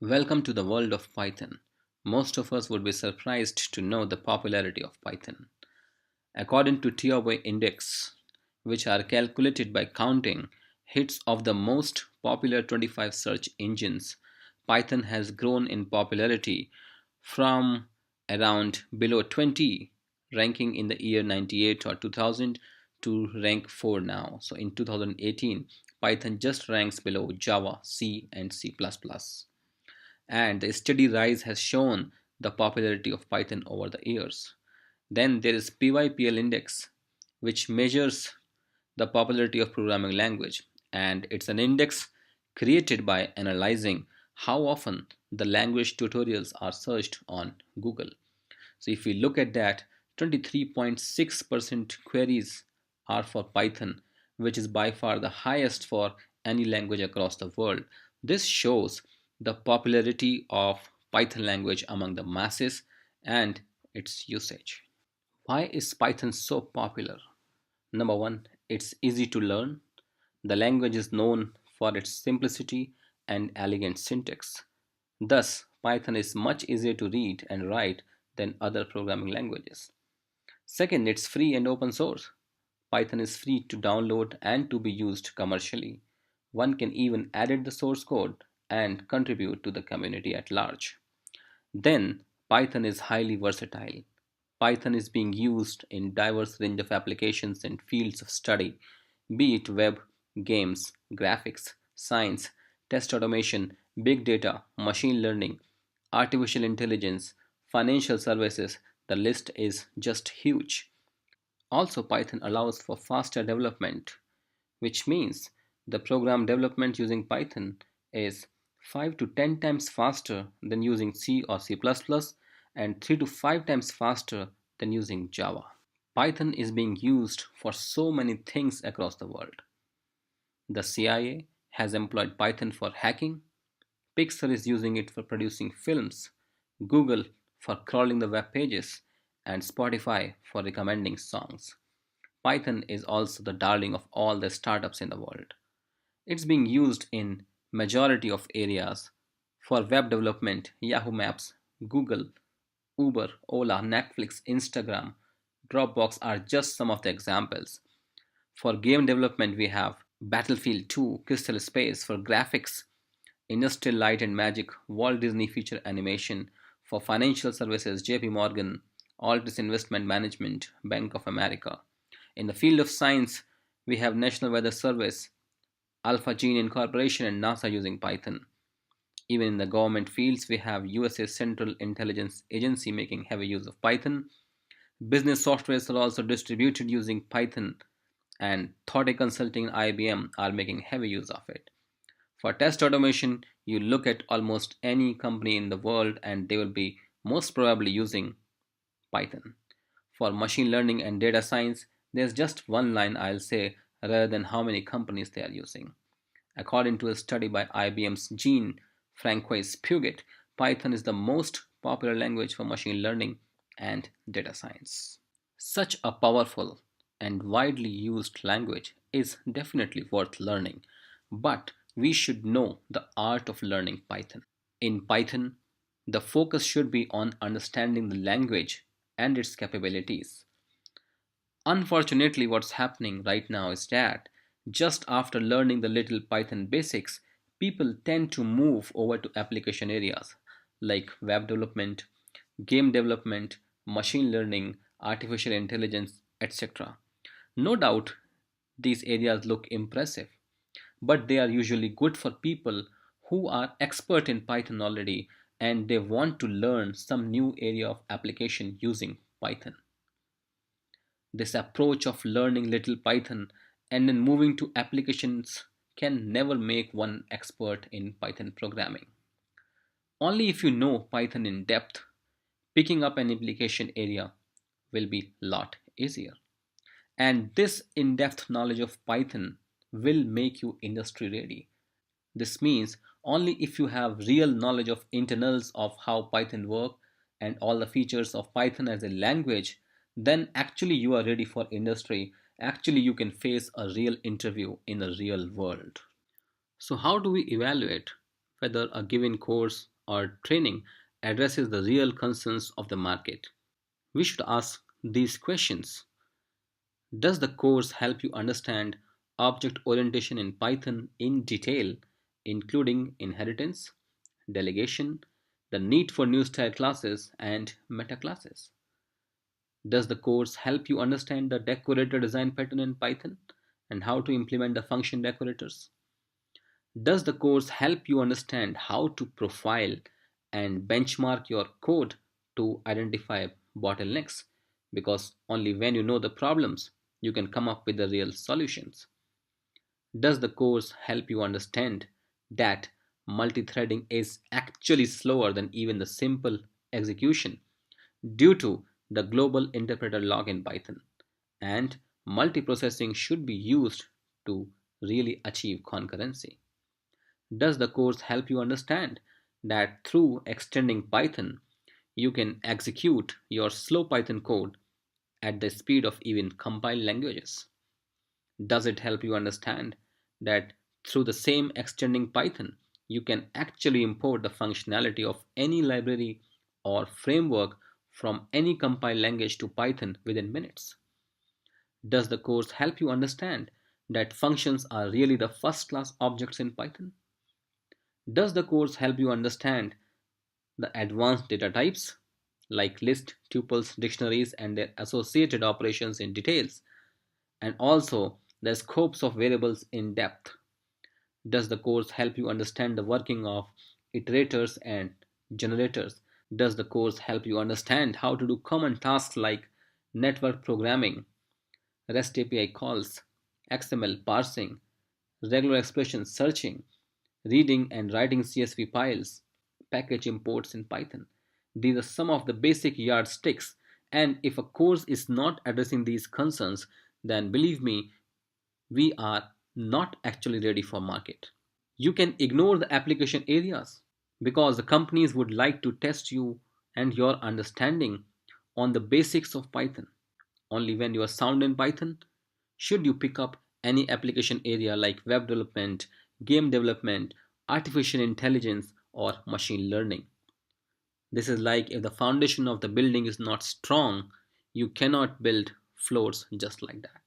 Welcome to the world of Python. Most of us would be surprised to know the popularity of Python. According to TOI Index, which are calculated by counting hits of the most popular 25 search engines, Python has grown in popularity from around below 20, ranking in the year 98 or 2000 to rank 4 now. So in 2018, Python just ranks below Java, C, and C++. And the steady rise has shown the popularity of Python over the years. Then there is PyPL index, which measures the popularity of programming language, and it's an index created by analyzing how often the language tutorials are searched on Google. So if we look at that, 23.6% queries are for Python, which is by far the highest for any language across the world. This shows the popularity of Python language among the masses and its usage. Why is Python so popular? Number one, it's easy to learn. The language is known for its simplicity and elegant syntax. Thus, Python is much easier to read and write than other programming languages. Second, it's free and open source. Python is free to download and to be used commercially. One can even edit the source code and contribute to the community at large. Then, Python is highly versatile. Python is being used in diverse range of applications and fields of study, be it web, games, graphics, science, test automation, big data, machine learning, artificial intelligence, financial services. The list is just huge. Also, Python allows for faster development, which means the program development using Python is 5 to 10 times faster than using C or C++ and 3 to 5 times faster than using Java. Python is being used for so many things across the world. The CIA has employed Python for hacking, Pixar is using it for producing films, Google for crawling the web pages, and Spotify for recommending songs. Python is also the darling of all the startups in the world. It's being used in majority of areas. For web development, Yahoo Maps, Google, Uber, Ola, Netflix, Instagram, Dropbox are just some of the examples. For game development, we have Battlefield 2, Crystal Space for graphics, Industrial Light and Magic, Walt Disney Feature Animation. For financial services, JP Morgan, Altus Investment Management, Bank of America. In the field of science, we have National Weather Service, Alpha Gene Incorporation, and NASA using Python. Even in the government fields, we have USA Central Intelligence Agency making heavy use of Python. Business softwares are also distributed using Python, and Thote Consulting and IBM are making heavy use of it. For test automation, you look at almost any company in the world and they will be most probably using Python. For machine learning and data science, there's just one line I'll say rather than how many companies they are using. According to a study by IBM's Jean Francois Puget, Python is the most popular language for machine learning and data science. Such a powerful and widely used language is definitely worth learning, but we should know the art of learning Python. In Python, the focus should be on understanding the language and its capabilities. Unfortunately, what's happening right now is that just after learning the little Python basics, people tend to move over to application areas like web development, game development, machine learning, artificial intelligence, etc. No doubt these areas look impressive, but they are usually good for people who are expert in Python already and they want to learn some new area of application using Python. This approach of learning little Python and then moving to applications can never make one expert in Python programming. Only if you know Python in depth, picking up an application area will be a lot easier. And this in depth knowledge of Python will make you industry ready. This means only if you have real knowledge of internals of how Python work and all the features of Python as a language, then actually you are ready for industry. Actually, you can face a real interview in the real world. So, how do we evaluate whether a given course or training addresses the real concerns of the market. We should ask these questions. Does the course help you understand object orientation in Python in detail, including inheritance, delegation, the need for new style classes, and meta classes? Does the course help you understand the decorator design pattern in Python and how to implement the function decorators? Does the course help you understand how to profile and benchmark your code to identify bottlenecks? Because only when you know the problems, you can come up with the real solutions. Does the course help you understand that multi-threading is actually slower than even the simple execution due to the global interpreter log in Python? And multiprocessing should be used to really achieve concurrency. Does the course help you understand that through extending Python, you can execute your slow Python code at the speed of even compiled languages? Does it help you understand that through the same extending Python, you can actually import the functionality of any library or framework from any compiled language to Python within minutes? Does the course help you understand that functions are really the first class objects in Python? Does the course help you understand the advanced data types like list, tuples, dictionaries, and their associated operations in details, and also the scopes of variables in depth? Does the course help you understand the working of iterators and generators? Does the course help you understand how to do common tasks like network programming, REST API calls, XML parsing, regular expression searching, reading and writing CSV files, package imports in Python? These are some of the basic yardsticks, and if a course is not addressing these concerns, then believe me, we are not actually ready for market. You can ignore the application areas because the companies would like to test you and your understanding on the basics of Python. Only when you are sound in Python should you pick up any application area like web development, game development, artificial intelligence, or machine learning. This is like if the foundation of the building is not strong, you cannot build floors just like that.